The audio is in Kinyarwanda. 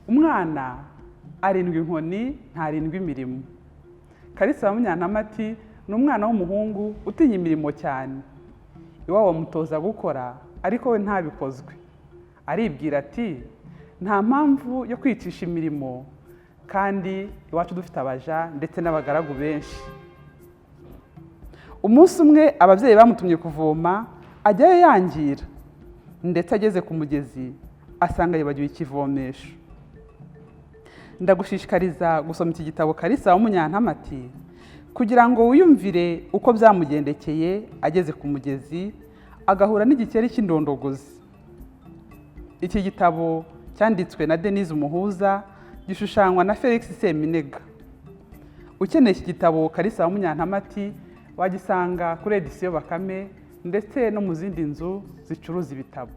Umwana arindwa inkoni ntarindwa imirimo. Karisa Wa Munyantamati ni umwana w'umuhungu utinya imirimo cyane. Iwabo bamutoza gukora ariko we ntabikozwe. Aribwira ati nta mpamvu yo kwicisha imirimo kandi iwacu dufite abaja ndetse n'abagaragu benshi. Umunsi umwe ababyeyi bamutumye kuvoma ajyayo yangira, ndetse ageze ku mugezi asanga yibagiwe ikivomesho. Ndagushishikariza gusoma iki gitabo Karisa Wa Munyantamati kugira ngo wiyumvire uko byamugendekeye ageze ku mugezi agahura n'igikeri cy'indondogozi. Iki gitabo cyanditswe na Denyse Umuhuza, gishushanywa na Felix Seminega. Ukeneye iki gitabo Karisa Wa Munyantamati wagisanga kuri edisiyo Bakame ndetse no mu zindi nzu zicuruza ibitabo.